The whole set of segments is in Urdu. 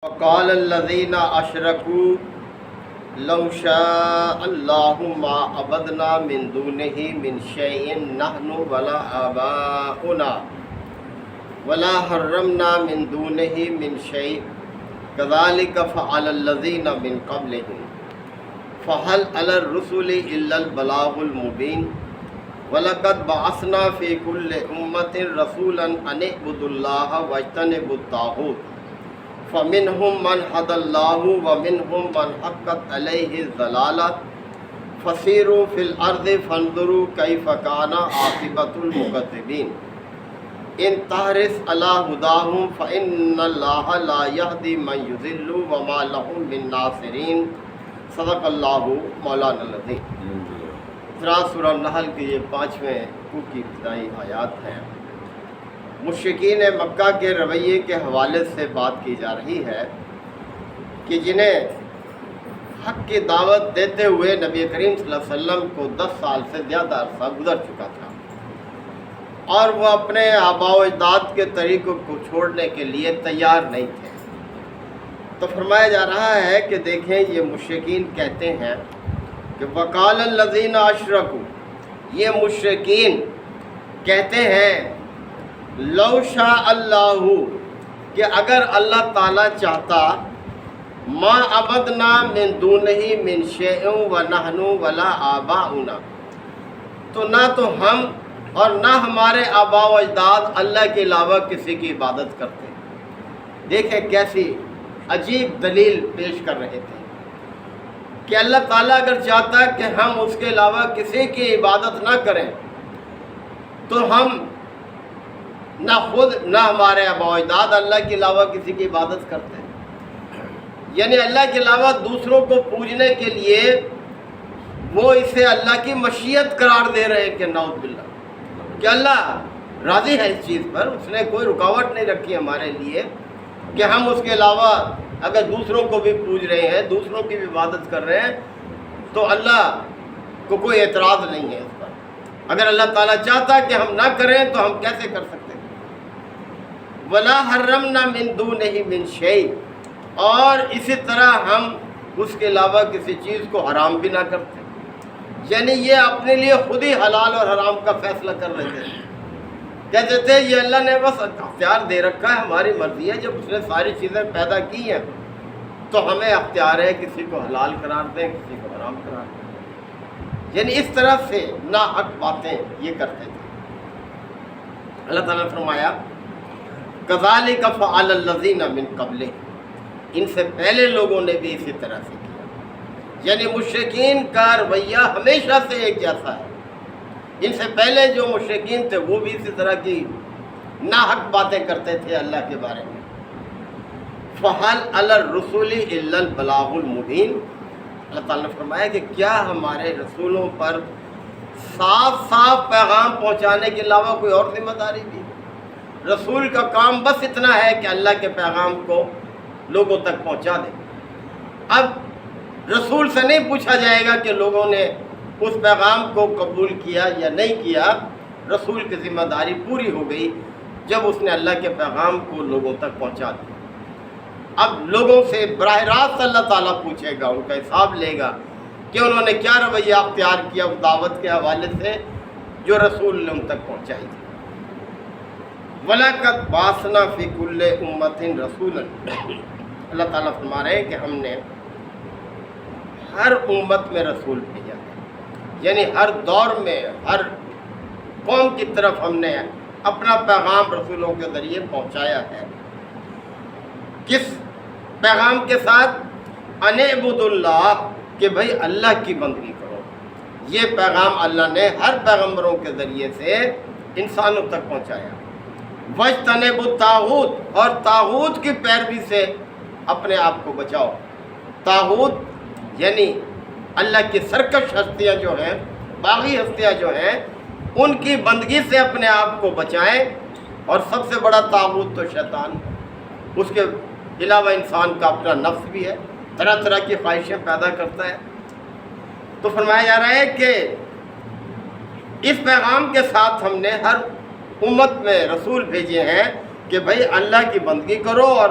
وقال الذين اشركوا لو شاء الله ما عبدنا من دونه من شيء نحن ولا آباؤنا ولا حرمنا من دونه من شيء كذلك فعل الذين من قبلهم فهل على الرسل إلا البلاغ المبين وَلَقَدْ بَعَثْنَا فِي كُلِّ أُمَّةٍ رَسُولًا أَنِ اعْبُدُوا اللَّهَ وَاجْتَنِبُوا الطَّاغُوتَ فَمِنْهُمْ مَنْ هَدَى اللَّهُ وَمِنْهُمْ مَنْ حَقَّتْ عَلَيْهِ الضَّلَالَةُ فَسِيرُوا فِي الْأَرْضِ فَانظُرُوا كَيْفَ كَانَ عَاقِبَةُ الْمُكَذِّبِينَ إِنْ تَحْرِصْ عَلَى هُدَاهُمْ فَإِنَّ اللَّهَ لَا يَهْدِي مَنْ يُضِلُّ وَمَا لَهُم مِّن نَّاصِرِينَ صدق اللہ مولانا العظیم۔ سورہ نحل کے یہ 5ویں رکوع کی ابتدائی آیات ہیں۔ مشرکین مکہ کے رویے کے حوالے سے بات کی جا رہی ہے کہ جنہیں حق کی دعوت دیتے ہوئے نبی کریم صلی اللہ علیہ وسلم کو 10 سال سے زیادہ عرصہ گزر چکا تھا اور وہ اپنے آباء و اجداد کے طریقوں کو چھوڑنے کے لیے تیار نہیں تھے، تو فرمایا جا رہا ہے کہ دیکھیں یہ مشرکین کہتے ہیں کہ وقال الذین اشرکوا، یہ مشرکین کہتے ہیں لو شاء اللہ، کہ اگر اللہ تعالیٰ چاہتا ما عبدنا من دونہ من شیء ونحن ولا آباؤنا، تو نہ تو ہم اور نہ ہمارے آباء و اجداد اللہ کے علاوہ کسی کی عبادت کرتے۔ دیکھیں کیسی عجیب دلیل پیش کر رہے تھے کہ اللہ تعالیٰ اگر چاہتا کہ ہم اس کے علاوہ کسی کی عبادت نہ کریں تو ہم نہ خود نہ ہمارے آباء و اجداد اللہ کے علاوہ کسی کی عبادت کرتے ہیں، یعنی اللہ کے علاوہ دوسروں کو پوجنے کے لیے وہ اسے اللہ کی مشیت قرار دے رہے ہیں کہ نعوذ باللہ، کہ اللہ راضی ہے اس چیز پر، اس نے کوئی رکاوٹ نہیں رکھی ہمارے لیے کہ ہم اس کے علاوہ اگر دوسروں کو بھی پوج رہے ہیں، دوسروں کی بھی عبادت کر رہے ہیں تو اللہ کو کوئی اعتراض نہیں ہے اس پر۔ اگر اللہ تعالیٰ چاہتا کہ ہم نہ کریں تو ہم کیسے کر سکتے ہیں؟ وَلَا حَرَّمْنَا مِن دُونِهِ مِن شَيْءٍ، اور اسی طرح ہم اس کے علاوہ کسی چیز کو حرام بھی نہ کرتے، یعنی یہ اپنے لیے خود ہی حلال اور حرام کا فیصلہ کر رہے تھے، کہتے تھے یہ اللہ نے بس اختیار دے رکھا ہے، ہماری مرضی ہے، جب اس نے ساری چیزیں پیدا کی ہیں تو ہمیں اختیار ہے کسی کو حلال قرار دیں کسی کو حرام قرار دیں، یعنی اس طرح سے ناحق باتیں یہ کرتے تھے۔ اللہ تعالیٰ نے فرمایا كَذَلِكَ فَعَلَ الَّذِينَ مِن قَبْلِهِمْ، ان سے پہلے لوگوں نے بھی اسی طرح سے کیا، یعنی مشرکین کا رویہ ہمیشہ سے ایک جیسا ہے۔ ان سے پہلے جو مشرکین تھے وہ بھی اسی طرح کی ناحق باتیں کرتے تھے اللہ کے بارے میں۔ فَهَلْ عَلَى الرُّسُلِ إِلَّا الْبَلَاغُ الْمُبِينُ، اللہ تعالیٰ نے فرمایا کہ کیا ہمارے رسولوں پر صاف صاف پیغام پہنچانے کے علاوہ کوئی اور ذمہ داری بھی؟ رسول کا کام بس اتنا ہے کہ اللہ کے پیغام کو لوگوں تک پہنچا دے۔ اب رسول سے نہیں پوچھا جائے گا کہ لوگوں نے اس پیغام کو قبول کیا یا نہیں کیا، رسول کی ذمہ داری پوری ہو گئی جب اس نے اللہ کے پیغام کو لوگوں تک پہنچا دیا۔ اب لوگوں سے براہ راست اللہ تعالیٰ پوچھے گا، ان کا حساب لے گا کہ انہوں نے کیا رویہ اختیار کیا اس دعوت کے حوالے سے جو رسول نے ان تک پہنچائی تھی۔ وَلَقَدْ بَعَثْنَا فِي كُلِّ أُمَّةٍ رَسُولًا، اللہ تعالیٰ فرما رہے ہیں کہ ہم نے ہر امت میں رسول بھیجا ہے، یعنی ہر دور میں ہر قوم کی طرف ہم نے اپنا پیغام رسولوں کے ذریعے پہنچایا ہے۔ کس پیغام کے ساتھ؟ ان اعبدوا اللہ، کہ بھئی اللہ کی بندگی کرو۔ یہ پیغام اللہ نے ہر پیغمبروں کے ذریعے سے انسانوں تک پہنچایا۔ واجتنبوا الطاغوت، اور طاغوت کی پیروی سے اپنے آپ کو بچاؤ۔ طاغوت یعنی اللہ کی سرکش ہستیاں جو ہیں، باغی ہستیاں جو ہیں، ان کی بندگی سے اپنے آپ کو بچائیں، اور سب سے بڑا طاغوت تو شیطان ہے۔ اس کے علاوہ انسان کا اپنا نفس بھی ہے، طرح طرح کی خواہشیں پیدا کرتا ہے۔ تو فرمایا جا رہا ہے کہ اس پیغام کے ساتھ ہم نے ہر امت میں رسول بھیجے ہیں کہ بھئی اللہ کی بندگی کرو اور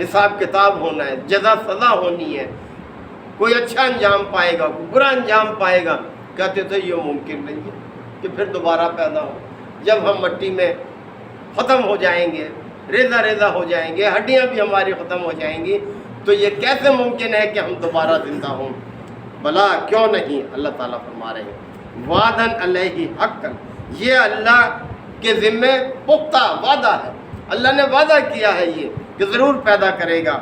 حساب کتاب ہونا ہے، جزا سزا ہونی ہے، کوئی اچھا انجام پائے گا، کوئی برا انجام پائے گا. کہتے تھے یہ ممکن نہیں ہے کہ پھر دوبارہ پیدا ہو. جب ہم مٹی میں ختم ہو جائیں گے، ریزہ ریزہ ہو جائیں گے، ہڈیاں بھی ہماری ختم ہو جائیں گی، تو یہ کیسے ممکن ہے کہ ہم دوبارہ زندہ ہوں؟ بلا کیوں نہیں. اللہ تعالیٰ فرما رہے ہیں وعدن علیہ حقا، یہ اللہ کے ذمے پختہ وعدہ ہے، اللہ نے وعدہ کیا ہے یہ کہ ضرور پیدا کرے گا.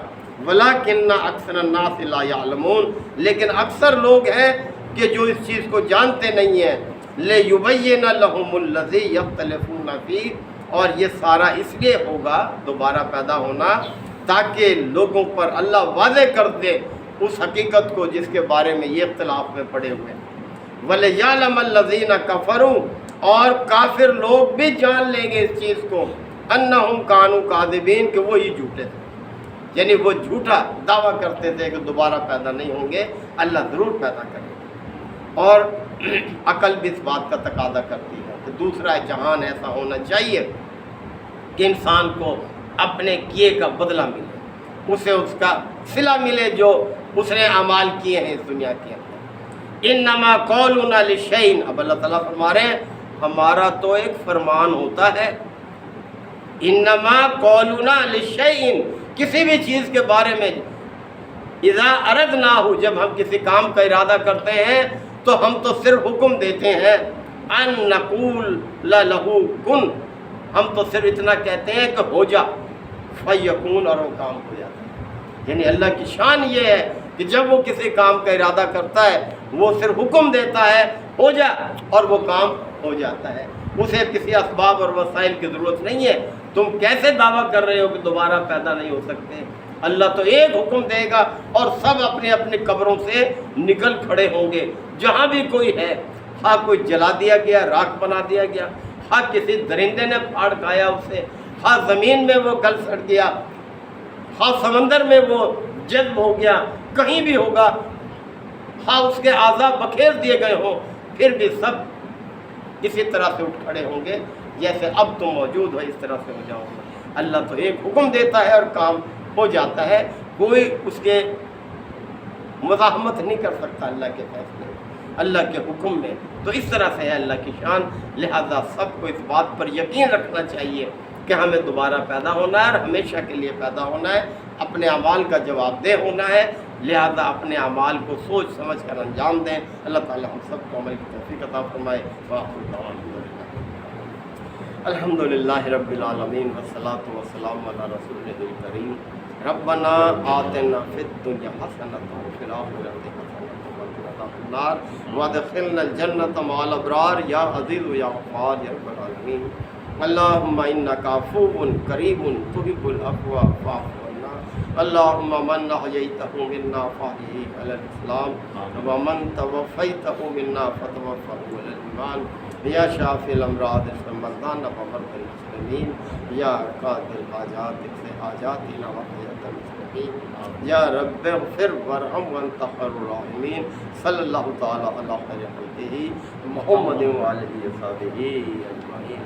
ولیکن اکثر الناس لا یعلمون، لیکن اکثر لوگ ہیں کہ جو اس چیز کو جانتے نہیں ہیں. لیبین لہم الذی یختلفون فیہ، اور یہ سارا اس لیے ہوگا دوبارہ پیدا ہونا تاکہ لوگوں پر اللہ واضح کر دے اس حقیقت کو جس کے بارے میں یہ اختلاف میں پڑے ہوئے ہیں. وَلِيَعْلَمَ الَّذِينَ كَفَرُوا، اور کافر لوگ بھی جان لیں گے اس چیز کو، أَنَّهُمْ كَانُوا كَاذِبِينَ، کہ وہی جھوٹے تھے، یعنی وہ جھوٹا دعویٰ کرتے تھے کہ دوبارہ پیدا نہیں ہوں گے، اللہ ضرور پیدا کرے گا. اور عقل بھی اس بات کا تقاضا کرتی ہے کہ دوسرا جہان ایسا ہونا چاہیے کہ انسان کو اپنے کیے کا بدلہ ملے، اسے اس کا صلہ ملے جو اس نے اعمال کیے ہیں اس دنیا کے اندر. انما قولنا لشیء، اب اللہ تعالیٰ فرما رہے ہیں ہمارا تو ایک فرمان ہوتا ہے. انما قولنا لشیء، کسی بھی چیز کے بارے میں اذا اردناہ، جب ہم کسی کام کا ارادہ کرتے ہیں تو ہم تو صرف حکم دیتے ہیں، ان نقول لہ کن، ہم تو صرف اتنا کہتے ہیں کہ ہو جا، فیکون، اور وہ کام ہو جاتا ہے. یعنی اللہ کی شان یہ ہے کہ جب وہ کسی کام کا ارادہ کرتا ہے وہ صرف حکم دیتا ہے ہو جا، اور وہ کام ہو جاتا ہے. اسے کسی اسباب اور وسائل کی ضرورت نہیں ہے. تم کیسے دعویٰ کر رہے ہو کہ دوبارہ پیدا نہیں ہو سکتے؟ اللہ تو ایک حکم دے گا اور سب اپنے اپنے قبروں سے نکل کھڑے ہوں گے. جہاں بھی کوئی ہے، ہاں کوئی جلا دیا گیا، راکھ بنا دیا گیا، ہاں کسی درندے نے پھاڑ کھایا اسے، ہاں زمین میں وہ گل سڑ گیا، ہاں سمندر میں وہ جذب ہو گیا، کہیں بھی ہوگا، ہاں اس کے اعضاء بکھیر دیے گئے ہوں، پھر بھی سب اسی طرح سے اٹھ کھڑے ہوں گے جیسے اب تم موجود ہو، اس طرح سے ہو جاؤ گے. اللہ تو ایک حکم دیتا ہے اور کام ہو جاتا ہے، کوئی اس کے مزاحمت نہیں کر سکتا اللہ کے فیصلے، اللہ کے حکم میں. تو اس طرح سے ہے اللہ کی شان. لہذا سب کو اس بات پر یقین رکھنا چاہیے کہ ہمیں دوبارہ پیدا ہونا ہے اور ہمیشہ کے لیے پیدا ہونا ہے، اپنے اعمال کا جواب دہ ہونا ہے. لہذا اپنے اعمال کو سوچ سمجھ کر انجام دیں. اللہ تعالی ہم سب کو عمل کی توفیق عطا فرمائے. الحمدللہ رب العالمین والصلاة والسلام علی رسولہ الکریم. ربنا آتنا فی الدنیا حسنۃ وفی الآخرۃ حسنۃ وقنا عذاب النار وادخلنا الجنۃ مع الابرار یا عزیز یا غفار یا رب العالمین. اللہم انک عفو قریب تحب العفو فاعف عنا. اللہم من احییتہ منا فاحیہ علی الاسلام ومن توفیتہ منا فتوفہ علی الایمان. یا شافی الامراض اشف مرضانا ومرضى المسلمین. یا قاضی الحاجات اقض حاجاتنا وحیاۃ المسلمین. یا رب اغفر وارحم وانت خیر الراحمین. صلی اللہ تعالی علی خیر خلقہ محمد وعلیہ وصحبہ اجمعین.